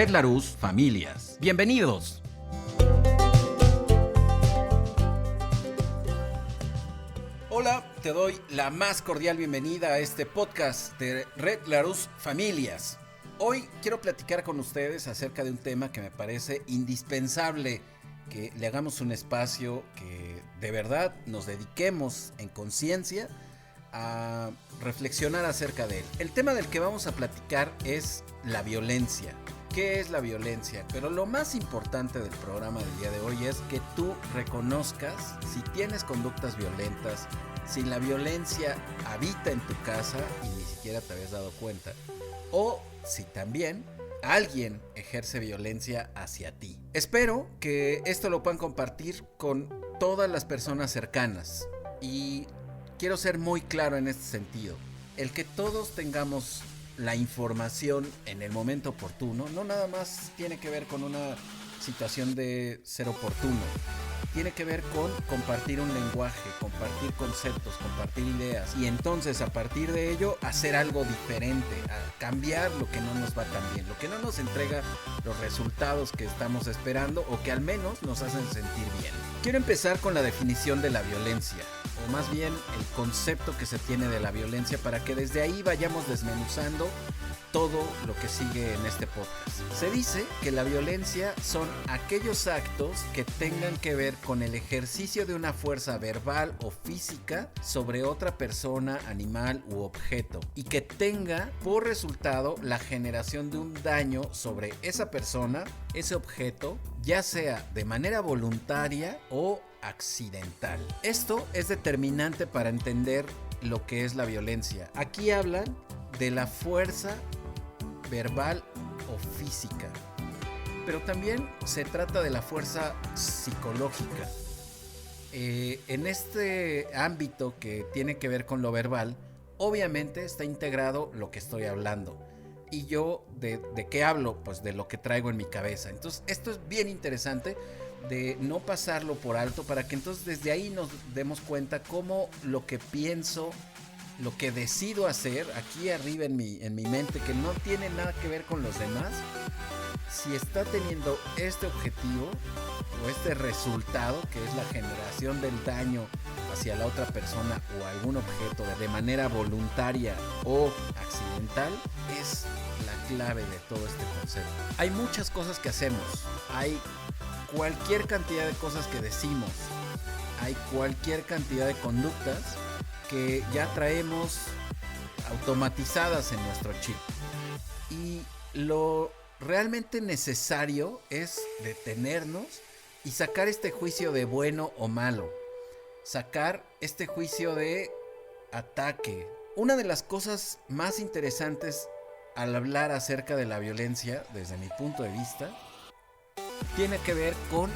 Red Larus Familias. Bienvenidos. Hola, te doy la más cordial bienvenida a este podcast de Red Larus Familias. Hoy quiero platicar con ustedes acerca de un tema que me parece indispensable que le hagamos un espacio, que de verdad nos dediquemos en conciencia a reflexionar acerca de él. El tema del que vamos a platicar es la violencia. ¿Qué es la violencia? Pero lo más importante del programa del día de hoy es que tú reconozcas si tienes conductas violentas, si la violencia habita en tu casa y ni siquiera te habías dado cuenta, o si también alguien ejerce violencia hacia ti. Espero que esto lo puedan compartir con todas las personas cercanas y quiero ser muy claro en este sentido. El que todos tengamos la información en el momento oportuno no nada más tiene que ver con una situación de ser oportuno. Tiene que ver con compartir un lenguaje, compartir conceptos, compartir ideas y entonces a partir de ello hacer algo diferente, a cambiar lo que no nos va tan bien, lo que no nos entrega los resultados que estamos esperando o que al menos nos hacen sentir bien. Quiero empezar con la definición de la violencia, o más bien el concepto que se tiene de la violencia para que desde ahí vayamos desmenuzando todo lo que sigue en este podcast. Se dice que la violencia son aquellos actos que tengan que ver con el ejercicio de una fuerza verbal o física sobre otra persona, animal u objeto y que tenga por resultado la generación de un daño sobre esa persona, ese objeto, ya sea de manera voluntaria o accidental. Esto es determinante para entender lo que es la violencia. Aquí hablan de la fuerza verbal o física, pero también se trata de la fuerza psicológica. En este ámbito que tiene que ver con lo verbal, obviamente está integrado lo que estoy hablando. ¿Y yo de qué hablo? Pues de lo que traigo en mi cabeza. Entonces esto es bien interesante de no pasarlo por alto para que entonces desde ahí nos demos cuenta cómo lo que pienso, lo que decido hacer aquí arriba en mi mente, que no tiene nada que ver con los demás, si está teniendo este objetivo o este resultado, que es la generación del daño hacia la otra persona o algún objeto de manera voluntaria o accidental, es la clave de todo este concepto. Hay muchas cosas que hacemos, hay cualquier cantidad de cosas que decimos, hay cualquier cantidad de conductas que ya traemos automatizadas en nuestro chip. Y lo realmente necesario es detenernos y sacar este juicio de bueno o malo. Sacar este juicio de ataque. Una de las cosas más interesantes al hablar acerca de la violencia, desde mi punto de vista, tiene que ver con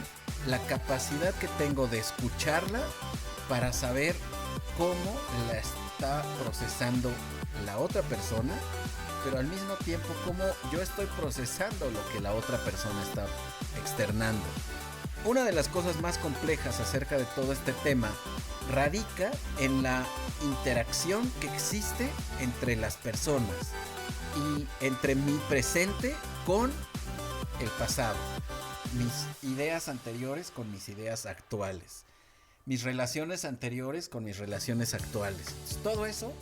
la capacidad que tengo de escucharla para saber cómo la está procesando la otra persona, pero al mismo tiempo cómo yo estoy procesando lo que la otra persona está externando. Una de las cosas más complejas acerca de todo este tema radica en la interacción que existe entre las personas y entre mi presente con el pasado, mis ideas anteriores con mis ideas actuales, mis relaciones anteriores con mis relaciones actuales. Entonces, todo eso,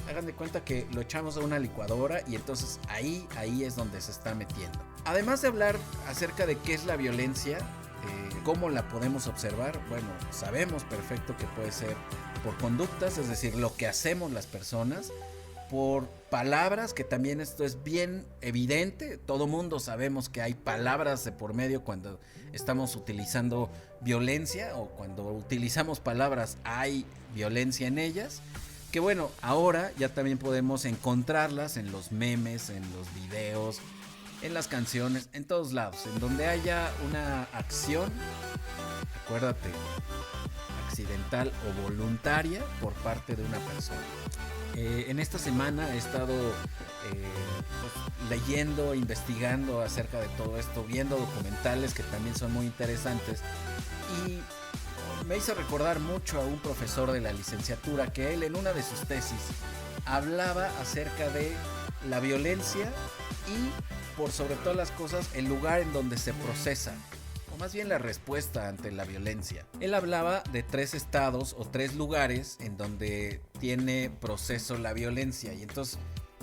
hagan de cuenta que lo echamos a una licuadora y entonces ahí es donde se está metiendo. Además de hablar acerca de qué es la violencia, cómo la podemos observar, bueno, sabemos perfecto que puede ser por conductas, es decir, lo que hacemos las personas, por palabras, que también esto es bien evidente, todo mundo sabemos que hay palabras de por medio cuando estamos utilizando violencia o cuando utilizamos palabras hay violencia en ellas, que bueno, ahora ya también podemos encontrarlas en los memes, en los videos, en las canciones, en todos lados, en donde haya una acción, acuérdate, accidental o voluntaria por parte de una persona. En esta semana he estado leyendo, investigando acerca de todo esto, viendo documentales que también son muy interesantes y me hizo recordar mucho a un profesor de la licenciatura que él en una de sus tesis hablaba acerca de la violencia y por sobre todas las cosas, el lugar en donde se procesa, o más bien la respuesta ante la violencia. Él hablaba de 3 estados o 3 lugares en donde tiene proceso la violencia. Y entonces,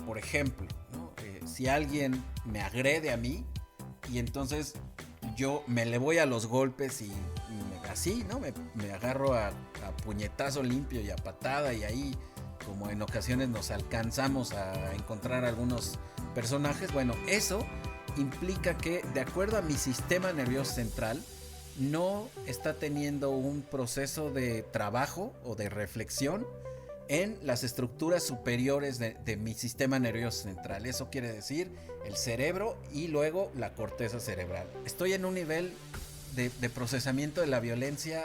por ejemplo, ¿no? Si alguien me agrede a mí y entonces yo me le voy a los golpes y así, ¿no? Me agarro a puñetazo limpio y a patada, y ahí, como en ocasiones nos alcanzamos a encontrar algunos personajes. Bueno, eso implica que, de acuerdo a mi sistema nervioso central, no está teniendo un proceso de trabajo o de reflexión en las estructuras superiores de mi sistema nervioso central. Eso quiere decir el cerebro y luego la corteza cerebral. Estoy en un nivel de procesamiento de la violencia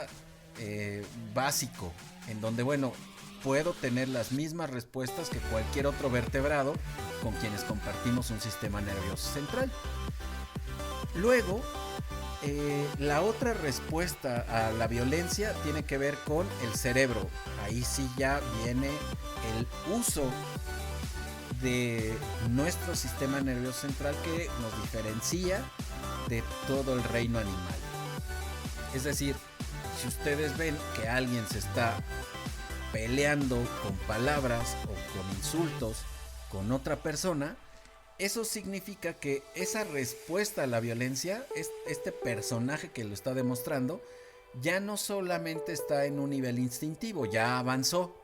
básico, en donde, bueno, puedo tener las mismas respuestas que cualquier otro vertebrado con quienes compartimos un sistema nervioso central. Luego, la otra respuesta a la violencia tiene que ver con el cerebro. Ahí sí ya viene el uso de nuestro sistema nervioso central, que nos diferencia de todo el reino animal. Es decir, si ustedes ven que alguien se está peleando con palabras o con insultos con otra persona, eso significa que esa respuesta a la violencia, este personaje que lo está demostrando, ya no solamente está en un nivel instintivo, ya avanzó.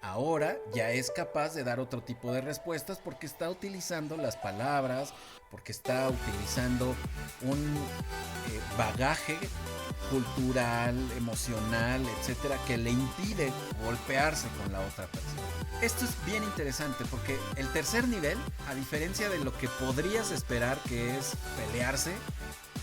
Ahora ya es capaz de dar otro tipo de respuestas porque está utilizando las palabras, porque está utilizando un bagaje cultural, emocional, etcétera, que le impide golpearse con la otra persona. Esto es bien interesante porque el tercer nivel, a diferencia de lo que podrías esperar, que es pelearse,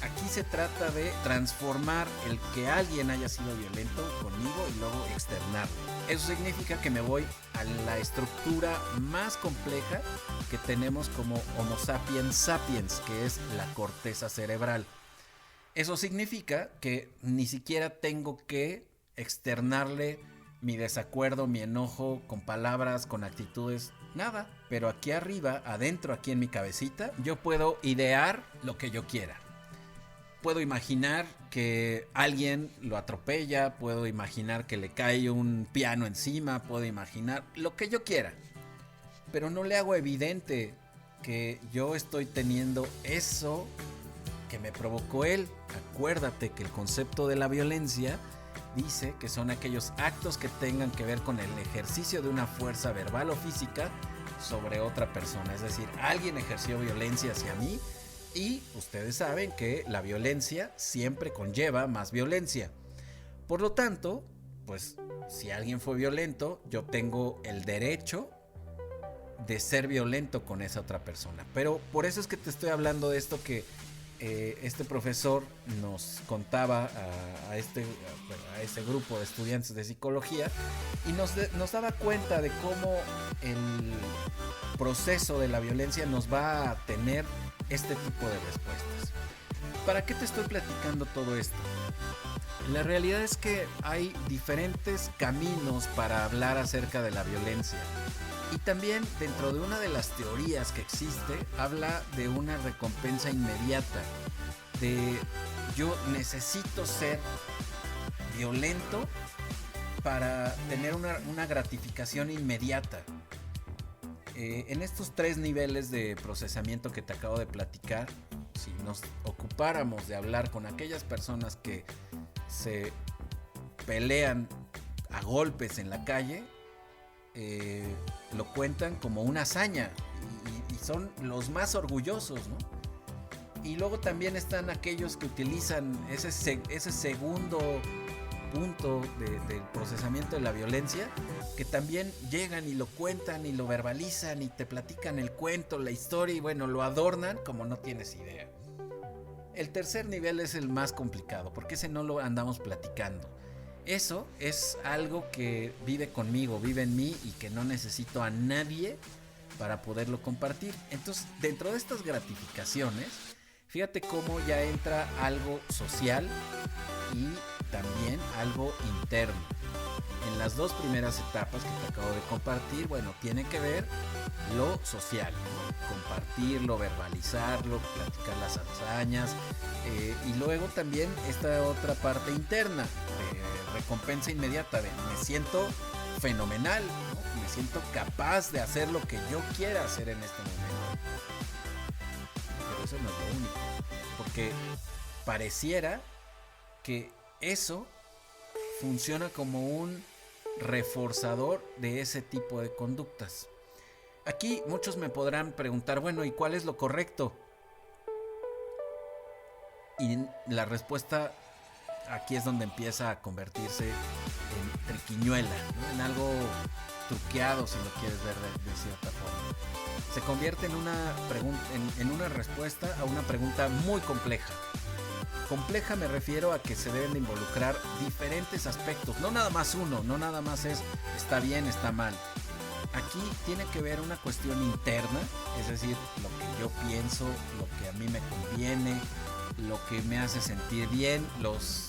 aquí se trata de transformar el que alguien haya sido violento conmigo y luego externarlo. Eso significa que me voy a la estructura más compleja que tenemos como Homo sapiens sapiens, que es la corteza cerebral. Eso significa que ni siquiera tengo que externarle mi desacuerdo, mi enojo, con palabras, con actitudes, nada. Pero aquí arriba, adentro, aquí en mi cabecita, yo puedo idear lo que yo quiera. Puedo imaginar que alguien lo atropella, puedo imaginar que le cae un piano encima, puedo imaginar lo que yo quiera. Pero no le hago evidente que yo estoy teniendo eso que me provocó él. Acuérdate que el concepto de la violencia dice que son aquellos actos que tengan que ver con el ejercicio de una fuerza verbal o física sobre otra persona. Es decir, alguien ejerció violencia hacia mí y ustedes saben que la violencia siempre conlleva más violencia. Por lo tanto, pues si alguien fue violento, yo tengo el derecho de ser violento con esa otra persona. Pero por eso es que te estoy hablando de esto que este profesor nos contaba a este grupo de estudiantes de psicología, y nos daba cuenta de cómo el proceso de la violencia nos va a tener este tipo de respuestas. ¿Para qué te estoy platicando todo esto? La realidad es que hay diferentes caminos para hablar acerca de la violencia. Y también dentro de una de las teorías que existe, habla de una recompensa inmediata, de yo necesito ser violento para tener una gratificación inmediata. En estos 3 niveles de procesamiento que te acabo de platicar, si nos ocupáramos de hablar con aquellas personas que se pelean a golpes en la calle, lo cuentan como una hazaña y son los más orgullosos, ¿no? Y luego también están aquellos que utilizan ese segundo punto del procesamiento de la violencia, que también llegan y lo cuentan y lo verbalizan y te platican el cuento, la historia, y bueno, lo adornan como no tienes idea. El tercer nivel es el más complicado, porque ese no lo andamos platicando. Eso es algo que vive conmigo, vive en mí, y que no necesito a nadie para poderlo compartir. Entonces, dentro de estas gratificaciones, fíjate cómo ya entra algo social y también algo interno. en las dos primeras etapas que te acabo de compartir, bueno, tiene que ver lo social, ¿no? Compartirlo, verbalizarlo, platicar las hazañas, y luego también esta otra parte interna de recompensa inmediata, de me siento fenomenal, ¿no? Me siento capaz de hacer lo que yo quiera hacer en este momento. Pero eso no es lo único, porque pareciera que eso funciona como un reforzador de ese tipo de conductas. Aquí muchos me podrán preguntar, bueno, ¿y cuál es lo correcto? Y la respuesta aquí es donde empieza a convertirse en triquiñuela, ¿no? En algo truqueado, si lo quieres ver de cierta forma. Se convierte en una respuesta a una pregunta muy compleja. Compleja me refiero a que se deben de involucrar diferentes aspectos, no nada más uno, no nada más es está bien, está mal. Aquí tiene que ver una cuestión interna, es decir, lo que yo pienso, lo que a mí me conviene, lo que me hace sentir bien, los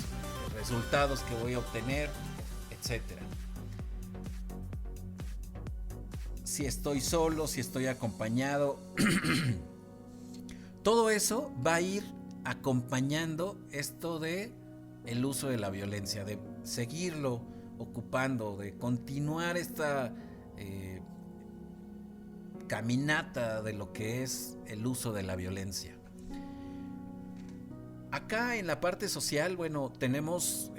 resultados que voy a obtener, etcétera. Si estoy solo, si estoy acompañado, todo eso va a ir acompañando esto de el uso de la violencia, de seguirlo ocupando, de continuar esta caminata de lo que es el uso de la violencia. Acá en la parte social, bueno, tenemos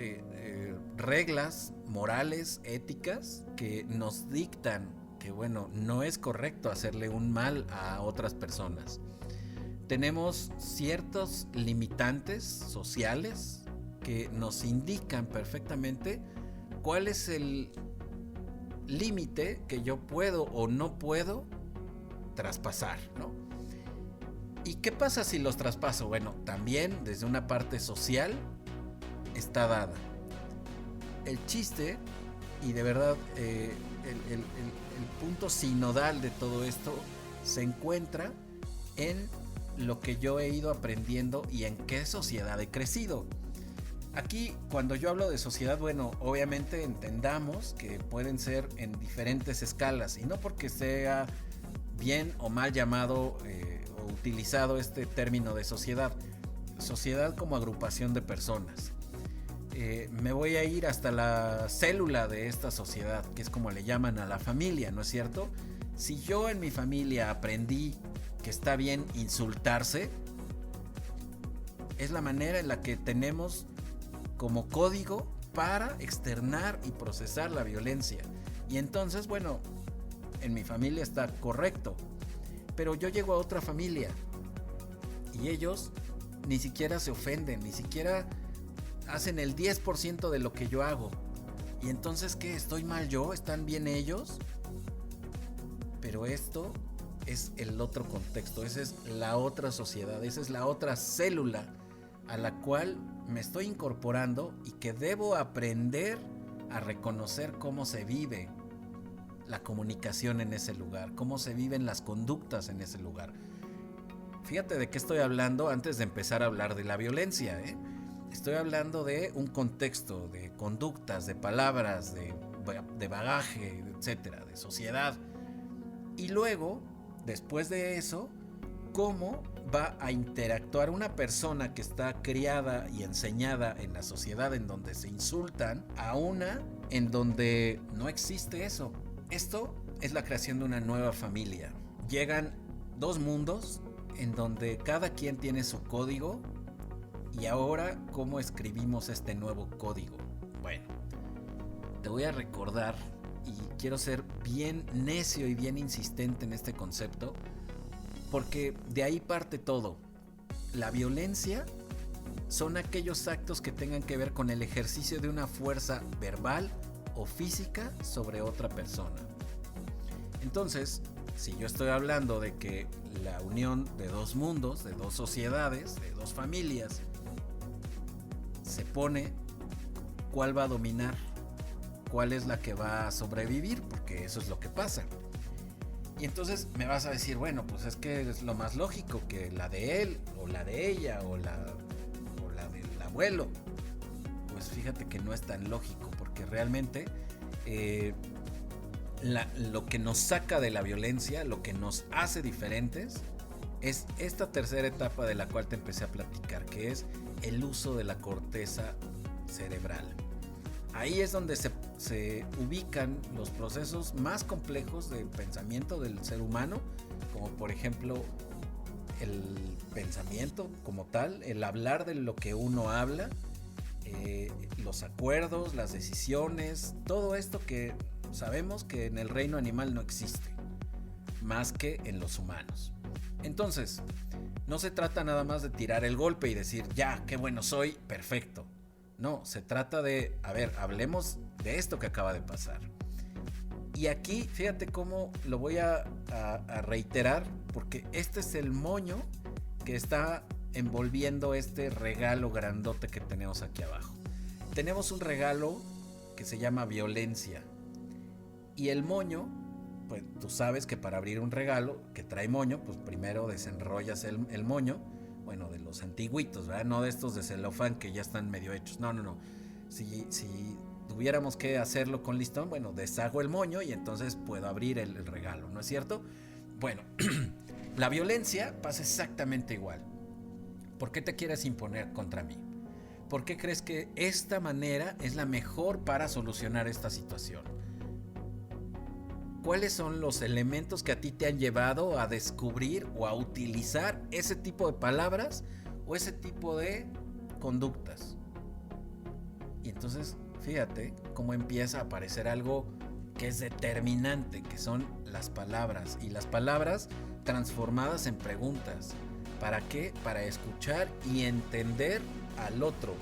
reglas morales, éticas, que nos dictan que, bueno, no es correcto hacerle un mal a otras personas. Tenemos ciertos limitantes sociales que nos indican perfectamente cuál es el límite que yo puedo o no puedo traspasar, ¿no? ¿Y qué pasa si los traspaso? Bueno, también desde una parte social está dada. El chiste, y de verdad el punto sinodal de todo esto se encuentra en lo que yo he ido aprendiendo y en qué sociedad he crecido. Aquí, cuando yo hablo de sociedad, bueno, obviamente entendamos que pueden ser en diferentes escalas, y no porque sea bien o mal llamado o utilizado este término de sociedad. Sociedad como agrupación de personas. Me voy a ir hasta la célula de esta sociedad, que es como le llaman a la familia, ¿no es cierto? Si yo en mi familia aprendí que está bien insultarse, es la manera en la que tenemos como código para externar y procesar la violencia. Y entonces, bueno, en mi familia está correcto, pero yo llego a otra familia y ellos ni siquiera se ofenden, ni siquiera hacen el 10% de lo que yo hago. Y entonces, ¿qué? ¿Estoy mal yo? ¿Están bien ellos? Pero esto es el otro contexto, esa es la otra sociedad, esa es la otra célula a la cual me estoy incorporando y que debo aprender a reconocer cómo se vive la comunicación en ese lugar, cómo se viven las conductas en ese lugar. Fíjate de qué estoy hablando antes de empezar a hablar de la violencia, ¿eh? Estoy hablando de un contexto, de conductas, de palabras, de bagaje, etcétera, de sociedad. Y luego, después de eso, cómo va a interactuar una persona que está criada y enseñada en la sociedad en donde se insultan a una en donde no existe eso. Esto es la creación de una nueva familia. Llegan dos mundos en donde cada quien tiene su código. Y ahora, ¿cómo escribimos este nuevo código? Bueno, te voy a recordar, y quiero ser bien necio y bien insistente en este concepto, porque de ahí parte todo. La violencia son aquellos actos que tengan que ver con el ejercicio de una fuerza verbal o física sobre otra persona. Entonces, si yo estoy hablando de que la unión de dos mundos, de dos sociedades, de dos familias, se pone, ¿cuál va a dominar? ¿Cuál es la que va a sobrevivir? Porque eso es lo que pasa. Y entonces me vas a decir, bueno, pues es que es lo más lógico que la de él, o la de ella, o la del abuelo. Pues fíjate que no es tan lógico, porque realmente lo que nos saca de la violencia, lo que nos hace diferentes, es esta tercera etapa de la cual te empecé a platicar, que es el uso de la corteza cerebral. Ahí es donde se ubican los procesos más complejos de pensamiento del ser humano, como por ejemplo el pensamiento como tal, el hablar de lo que uno habla, los acuerdos, las decisiones, todo esto que sabemos que en el reino animal no existe, más que en los humanos. Entonces, no se trata nada más de tirar el golpe y decir, ya, qué bueno soy, perfecto. No, se trata de, a ver, hablemos de esto que acaba de pasar. Y aquí, fíjate cómo lo voy a reiterar, porque este es el moño que está envolviendo este regalo grandote que tenemos aquí abajo. Tenemos un regalo que se llama violencia. Y el moño, pues tú sabes que para abrir un regalo que trae moño, pues primero desenrollas el moño, bueno, de los antiguitos, ¿verdad? No de estos de celofán que ya están medio hechos. No. Si tuviéramos que hacerlo con listón, bueno, deshago el moño y entonces puedo abrir el regalo, ¿no es cierto? Bueno, la violencia pasa exactamente igual. ¿Por qué te quieres imponer contra mí? ¿Por qué crees que esta manera es la mejor para solucionar esta situación? ¿Cuáles son los elementos que a ti te han llevado a descubrir o a utilizar ese tipo de palabras o ese tipo de conductas? Y entonces, fíjate cómo empieza a aparecer algo que es determinante, que son las palabras. Y las palabras transformadas en preguntas. ¿Para qué? Para escuchar y entender al otro.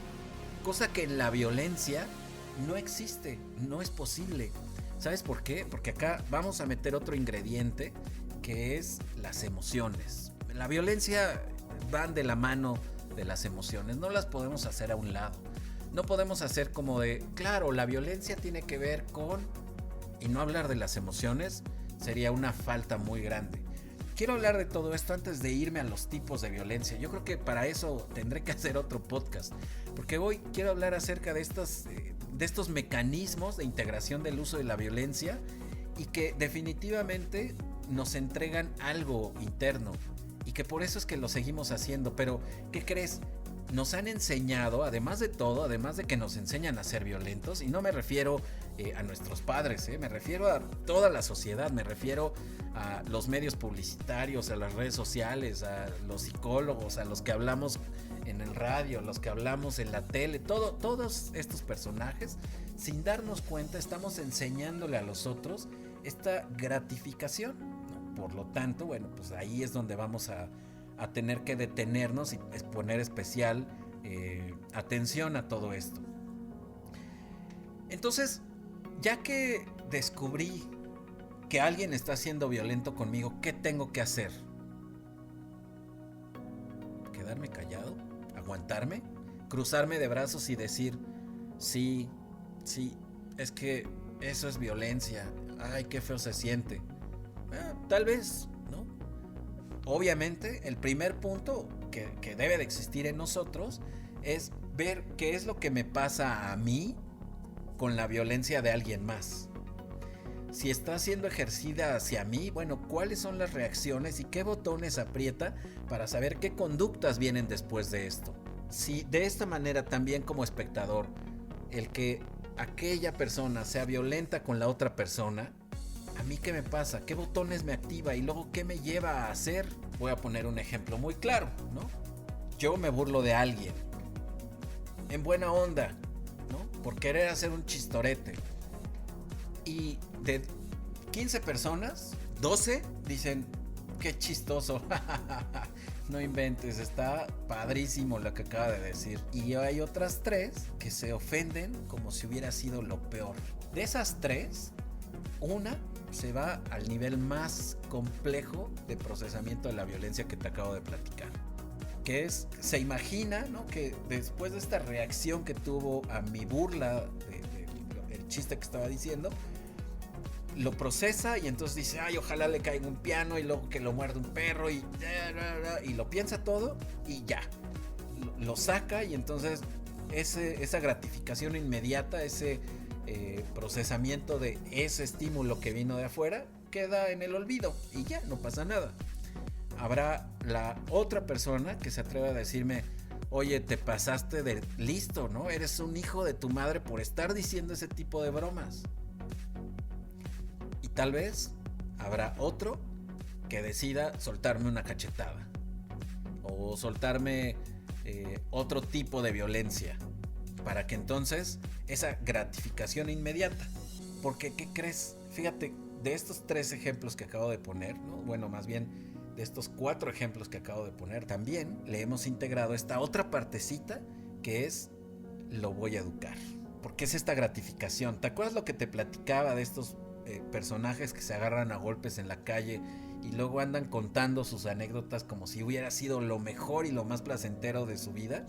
Cosa que en la violencia no existe, no es posible. ¿Sabes por qué? Porque acá vamos a meter otro ingrediente que es las emociones. La violencia van de la mano de las emociones, no las podemos hacer a un lado. No podemos hacer como de, claro, la violencia tiene que ver con... Y no hablar de las emociones sería una falta muy grande. Quiero hablar de todo esto antes de irme a los tipos de violencia. Yo creo que para eso tendré que hacer otro podcast, porque hoy quiero hablar acerca de estos mecanismos de integración del uso de la violencia y que definitivamente nos entregan algo interno y que por eso es que lo seguimos haciendo. Pero, ¿qué crees? Nos han enseñado, además de todo, además de que nos enseñan a ser violentos, y no me refiero a nuestros padres, me refiero a toda la sociedad, me refiero a los medios publicitarios, a las redes sociales, a los psicólogos, a los que hablamos en el radio, a los que hablamos en la tele, todos estos personajes, sin darnos cuenta, estamos enseñándole a los otros esta gratificación, ¿no? Por lo tanto, bueno, pues ahí es donde vamos a tener que detenernos y poner especial atención a todo esto. Entonces, ya que descubrí que alguien está siendo violento conmigo, ¿qué tengo que hacer? ¿Quedarme callado? ¿Aguantarme? ¿Cruzarme de brazos y decir, sí, es que eso es violencia, ay, qué feo se siente? Tal vez, ¿no? Obviamente, el primer punto que debe de existir en nosotros es ver qué es lo que me pasa a mí con la violencia de alguien más. Si está siendo ejercida hacia mí, bueno, ¿cuáles son las reacciones y qué botones aprieta para saber qué conductas vienen después de esto? Si de esta manera también como espectador, el que aquella persona sea violenta con la otra persona, ¿a mí qué me pasa? ¿Qué botones me activa? Y luego, ¿qué me lleva a hacer? Voy a poner un ejemplo muy claro, ¿no? Yo me burlo de alguien, en buena onda, ¿no? Por querer hacer un chistorete. Y de 15 personas, 12 dicen, qué chistoso, no inventes, está padrísimo lo que acaba de decir. Y hay otras 3 que se ofenden como si hubiera sido lo peor. De esas 3, una se va al nivel más complejo de procesamiento de la violencia que te acabo de platicar, que es, se imagina, ¿no?, que después de esta reacción que tuvo a mi burla del chiste que estaba diciendo, lo procesa y entonces dice, ay, ojalá le caiga un piano y luego que lo muerde un perro y lo piensa todo y ya, lo saca y entonces esa gratificación inmediata, ese procesamiento de ese estímulo que vino de afuera, queda en el olvido y ya, no pasa nada. Habrá la otra persona que se atreva a decirme: oye, te pasaste de listo, ¿no? Eres un hijo de tu madre por estar diciendo ese tipo de bromas. Y tal vez habrá otro que decida soltarme una cachetada o soltarme otro tipo de violencia, para que entonces esa gratificación inmediata. Porque, ¿qué crees? Fíjate, de estos 3 ejemplos que acabo de poner, ¿no? Bueno, más bien de estos 4 ejemplos que acabo de poner, también le hemos integrado esta otra partecita que es: lo voy a educar. Porque es esta gratificación. ¿Te acuerdas lo que te platicaba de estos personajes que se agarran a golpes en la calle y luego andan contando sus anécdotas como si hubiera sido lo mejor y lo más placentero de su vida?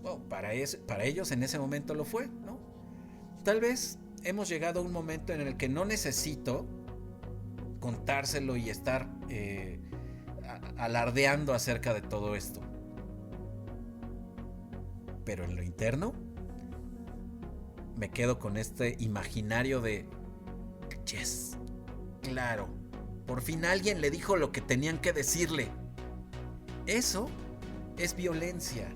Bueno, para ellos en ese momento lo fue, ¿no? Tal vez hemos llegado a un momento en el que no necesito contárselo y estar alardeando acerca de todo esto. Pero en lo interno me quedo con este imaginario de: yes, claro, por fin alguien le dijo lo que tenían que decirle. Eso es violencia.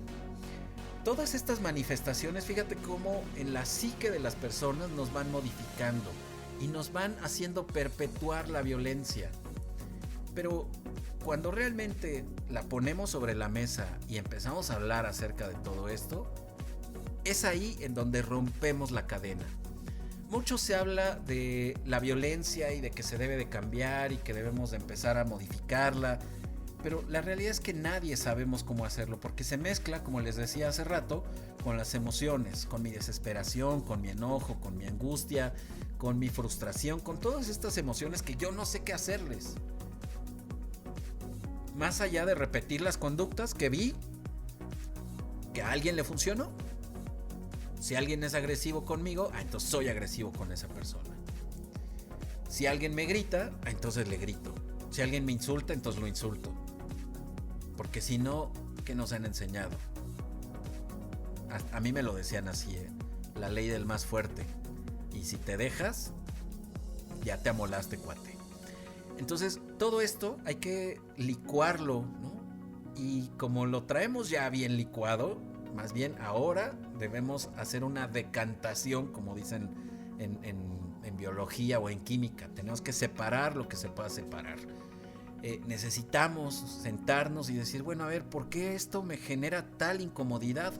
Todas estas manifestaciones, fíjate cómo en la psique de las personas nos van modificando y nos van haciendo perpetuar la violencia. Pero cuando realmente la ponemos sobre la mesa y empezamos a hablar acerca de todo esto, es ahí en donde rompemos la cadena. Mucho se habla de la violencia y de que se debe de cambiar y que debemos de empezar a modificarla, pero la realidad es que nadie sabemos cómo hacerlo, porque se mezcla, como les decía hace rato, con las emociones, con mi desesperación, con mi enojo, con mi angustia, con mi frustración, con todas estas emociones que yo no sé qué hacerles. Más allá de repetir las conductas que vi que a alguien le funcionó. Si alguien es agresivo conmigo, entonces soy agresivo con esa persona. Si alguien me grita, entonces le grito. Si alguien me insulta, entonces lo insulto. Porque si no, ¿qué nos han enseñado? A mí me lo decían así, la ley del más fuerte. Y si te dejas, ya te amolaste, cuate. Entonces, todo esto hay que licuarlo, ¿no? Y como lo traemos ya bien licuado, más bien ahora debemos hacer una decantación, como dicen en biología o en química. Tenemos que separar lo que se pueda separar. Necesitamos sentarnos y decir: bueno, a ver, ¿por qué esto me genera tal incomodidad?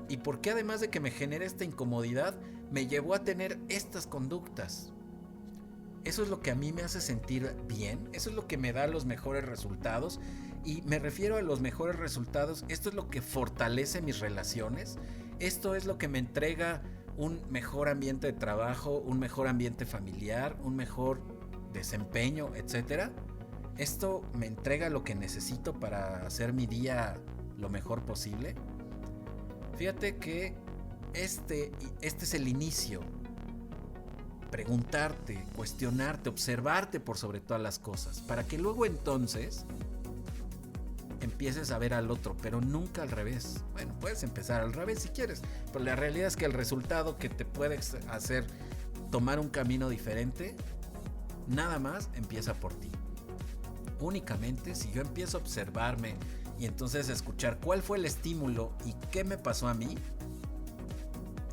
¿Y por qué, además de que me genere esta incomodidad, me llevó a tener estas conductas? Eso es lo que a mí me hace sentir bien, eso es lo que me da los mejores resultados. Y me refiero a los mejores resultados, esto es lo que fortalece mis relaciones, esto es lo que me entrega un mejor ambiente de trabajo, un mejor ambiente familiar, un mejor desempeño, etc. Esto me entrega lo que necesito para hacer mi día lo mejor posible. Fíjate que este es el inicio. Preguntarte, cuestionarte, observarte por sobre todas las cosas, para que luego entonces empieces a ver al otro, pero nunca al revés. Bueno, puedes empezar al revés si quieres, pero la realidad es que el resultado que te puede hacer tomar un camino diferente, nada más empieza por ti. Únicamente si yo empiezo a observarme y entonces escuchar cuál fue el estímulo y qué me pasó a mí,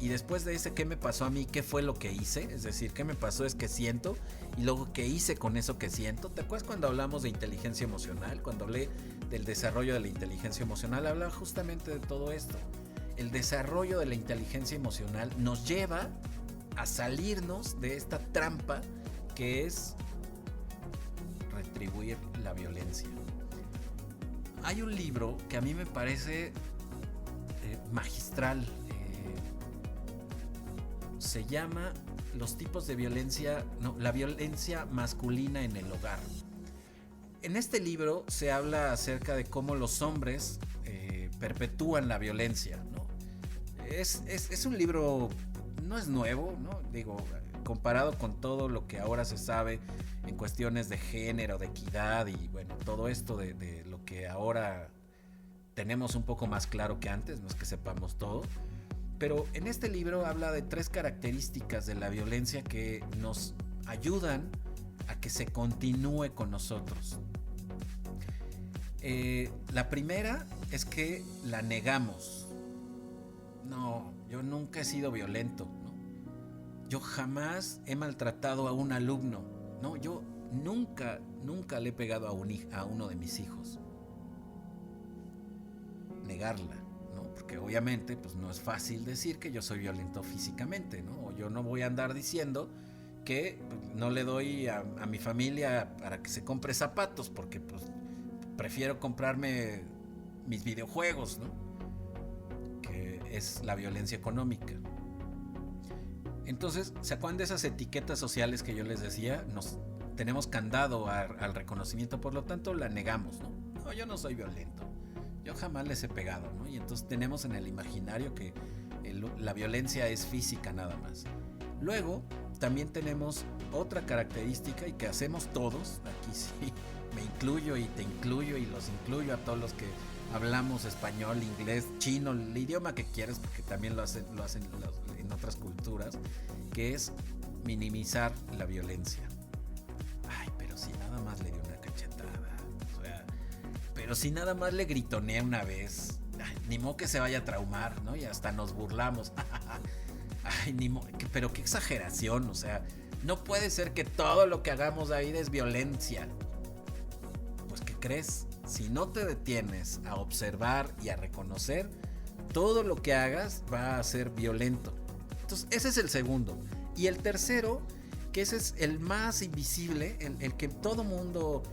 y después de ese qué me pasó a mí, qué fue lo que hice, es decir, qué me pasó es que siento, y luego qué hice con eso que siento. ¿Te acuerdas cuando hablamos de inteligencia emocional? Cuando hablé del desarrollo de la inteligencia emocional, hablaba justamente de todo esto. El desarrollo de la inteligencia emocional nos lleva a salirnos de esta trampa que es retribuir la violencia. Hay un libro que a mí me parece magistral. Se llama Los tipos de violencia, la violencia masculina en el hogar. En este libro se habla acerca de cómo los hombres perpetúan la violencia, ¿no? Es un libro, no es nuevo, ¿no? Digo, comparado con todo lo que ahora se sabe en cuestiones de género, de equidad y bueno, todo esto de lo que ahora tenemos un poco más claro que antes, no es que sepamos todo, Pero en este libro habla de 3 características de la violencia que nos ayudan a que se continúe con nosotros. La primera es que la negamos. No, yo nunca he sido violento, ¿no? Yo jamás he maltratado a un alumno, ¿no? Yo nunca le he pegado a uno de mis hijos. Negarla, ¿no? Porque obviamente pues no es fácil decir que yo soy violento físicamente, ¿no? O yo no voy a andar diciendo que no le doy a mi familia para que se compre zapatos, porque pues prefiero comprarme mis videojuegos, ¿no? Que es la violencia económica. Entonces, ¿se acuerdan de esas etiquetas sociales que yo les decía? Tenemos candado al reconocimiento, por lo tanto la negamos, ¿no? No, yo no soy violento, yo jamás les he pegado, ¿no? Y entonces tenemos en el imaginario que la violencia es física nada más. Luego, también tenemos otra característica y que hacemos todos, aquí sí me incluyo y te incluyo y los incluyo a todos los que hablamos español, inglés, chino, el idioma que quieras, porque también lo hacen en otras culturas, que es minimizar la violencia. Ay, pero si nada más le dio una cachetada, o sea, pero si nada más le gritoneé una vez, ay, ni modo que se vaya a traumar, ¿no? Y hasta nos burlamos. Ay, pero qué exageración, o sea, no puede ser que todo lo que hagamos ahí es violencia. Pues, ¿qué crees? Si no te detienes a observar y a reconocer, todo lo que hagas va a ser violento. Entonces, ese es el segundo. Y el tercero, que ese es el más invisible, el que todo mundo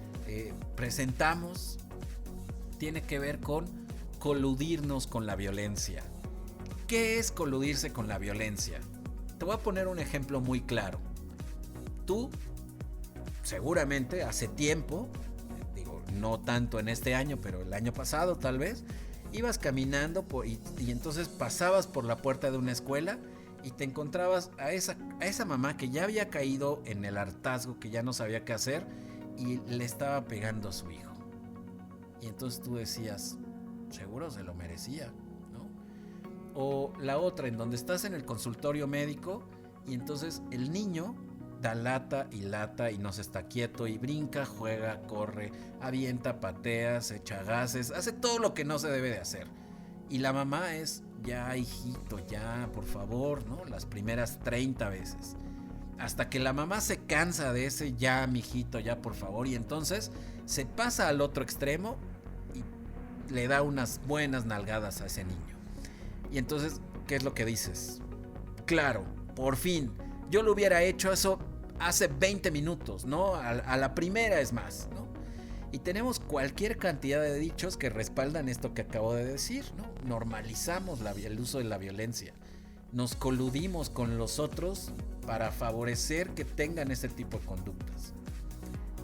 presentamos, tiene que ver con coludirnos con la violencia. ¿Qué es coludirse con la violencia? Te voy a poner un ejemplo muy claro. Tú, seguramente, hace tiempo, digo, no tanto en este año, pero el año pasado tal vez, ibas caminando y entonces pasabas por la puerta de una escuela y te encontrabas a esa mamá que ya había caído en el hartazgo, que ya no sabía qué hacer y le estaba pegando a su hijo. Y entonces tú decías, seguro se lo merecía, ¿no? O la otra, en donde estás en el consultorio médico y entonces el niño da lata y no se está quieto y brinca, juega, corre, avienta, patea, se echa gases, hace todo lo que no se debe de hacer. Y la mamá es, ya hijito, ya, por favor, ¿no? Las primeras 30 veces. Hasta que la mamá se cansa de ese ya, mijito, ya, por favor, y entonces se pasa al otro extremo y le da unas buenas nalgadas a ese niño. Y entonces, ¿qué es lo que dices? Claro, por fin, yo lo hubiera hecho eso hace 20 minutos, ¿no? A la primera es más, ¿no? Y tenemos cualquier cantidad de dichos que respaldan esto que acabo de decir, ¿no? Normalizamos el uso de la violencia. Nos coludimos con los otros para favorecer que tengan ese tipo de conductas.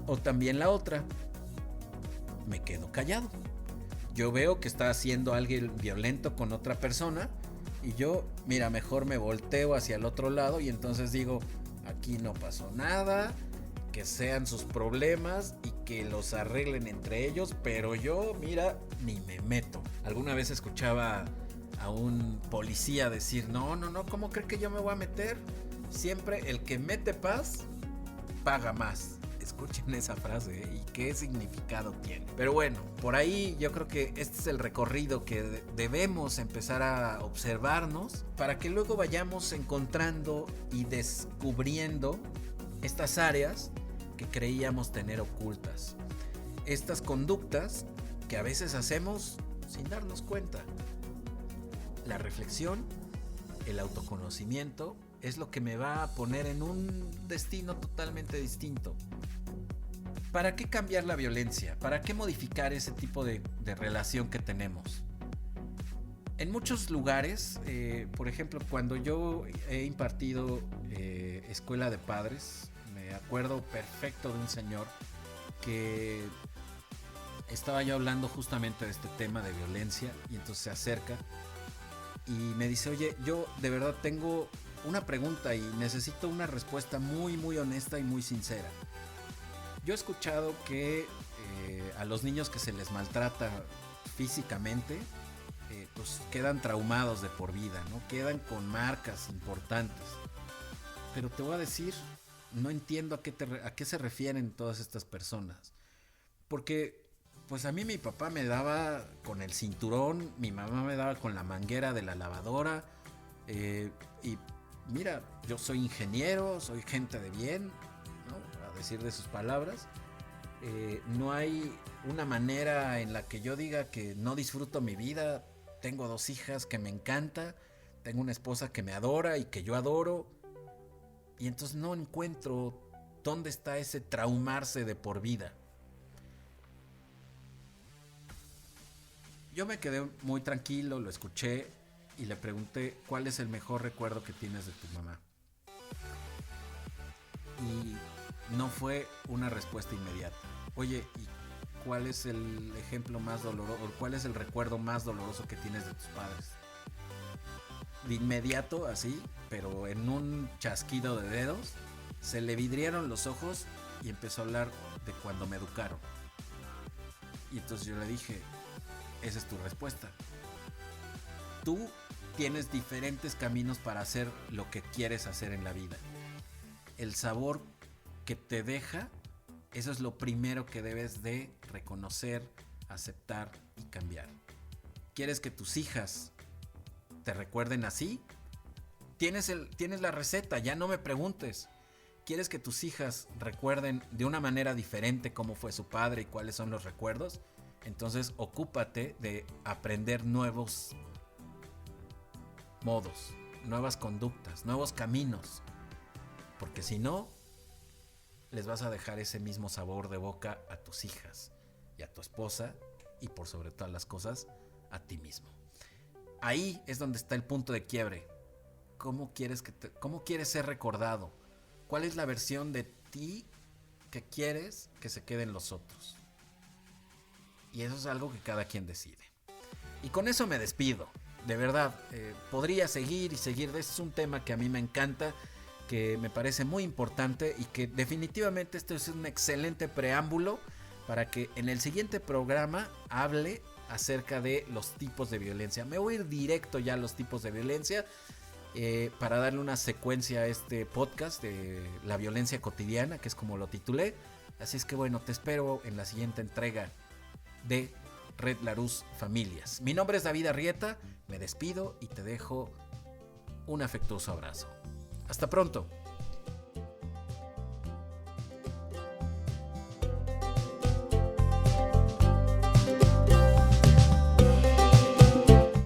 O también la otra, me quedo callado. Yo veo que está haciendo alguien violento con otra persona y yo, mira, mejor me volteo hacia el otro lado y entonces digo, aquí no pasó nada, que sean sus problemas y que los arreglen entre ellos, pero yo, mira, ni me meto. Alguna vez escuchaba a un policía decir, no, ¿cómo cree que yo me voy a meter? Siempre el que mete paz, paga más. Escuchen esa frase, ¿eh? Y qué significado tiene. Pero bueno, por ahí yo creo que este es el recorrido que debemos empezar a observarnos para que luego vayamos encontrando y descubriendo estas áreas que creíamos tener ocultas. Estas conductas que a veces hacemos sin darnos cuenta. La reflexión, el autoconocimiento es lo que me va a poner en un destino totalmente distinto. ¿Para qué cambiar la violencia? ¿Para qué modificar ese tipo de relación que tenemos? En muchos lugares, por ejemplo, cuando yo he impartido escuela de padres, me acuerdo perfecto de un señor que estaba yo hablando justamente de este tema de violencia y entonces se acerca y me dice, oye, yo de verdad tengo una pregunta y necesito una respuesta muy, muy honesta y muy sincera. Yo he escuchado que a los niños que se les maltrata físicamente pues quedan traumados de por vida, ¿no? Quedan con marcas importantes. Pero te voy a decir, no entiendo a qué se refieren todas estas personas. Porque pues a mí mi papá me daba con el cinturón, mi mamá me daba con la manguera de la lavadora. Y mira, yo soy ingeniero, soy gente de bien, ¿no? A decir de sus palabras. No hay una manera en la que yo diga que no disfruto mi vida. Tengo 2 hijas que me encanta, tengo una esposa que me adora y que yo adoro. Y entonces no encuentro dónde está ese traumarse de por vida. Yo me quedé muy tranquilo, lo escuché y le pregunté cuál es el mejor recuerdo que tienes de tu mamá. Y no fue una respuesta inmediata. Oye, ¿y cuál es el ejemplo más doloroso, o cuál es el recuerdo más doloroso que tienes de tus padres? De inmediato, así, pero en un chasquido de dedos, se le vidriaron los ojos y empezó a hablar de cuando me educaron. Y entonces yo le dije, esa es tu respuesta. Tú tienes diferentes caminos para hacer lo que quieres hacer en la vida. El sabor que te deja, eso es lo primero que debes de reconocer, aceptar y cambiar. ¿Quieres que tus hijas te recuerden así? Tienes la receta, ya no me preguntes. ¿Quieres que tus hijas recuerden de una manera diferente cómo fue su padre y cuáles son los recuerdos? Entonces ocúpate de aprender nuevos modos, nuevas conductas, nuevos caminos. Porque si no, les vas a dejar ese mismo sabor de boca a tus hijas y a tu esposa y por sobre todas las cosas a ti mismo. Ahí es donde está el punto de quiebre. ¿Cómo quieres ser recordado? ¿Cuál es la versión de ti que quieres que se quede en los otros? Y eso es algo que cada quien decide. Y con eso me despido. De verdad, podría seguir y seguir. Este es un tema que a mí me encanta, que me parece muy importante y que definitivamente esto es un excelente preámbulo para que en el siguiente programa hable acerca de los tipos de violencia. Me voy a ir directo ya a los tipos de violencia para darle una secuencia a este podcast de la violencia cotidiana, que es como lo titulé. Así es que bueno, te espero en la siguiente entrega de Red Larus Familias. Mi nombre es David Arrieta, me despido y te dejo un afectuoso abrazo. Hasta pronto.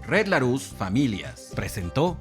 Red Larus Familias presentó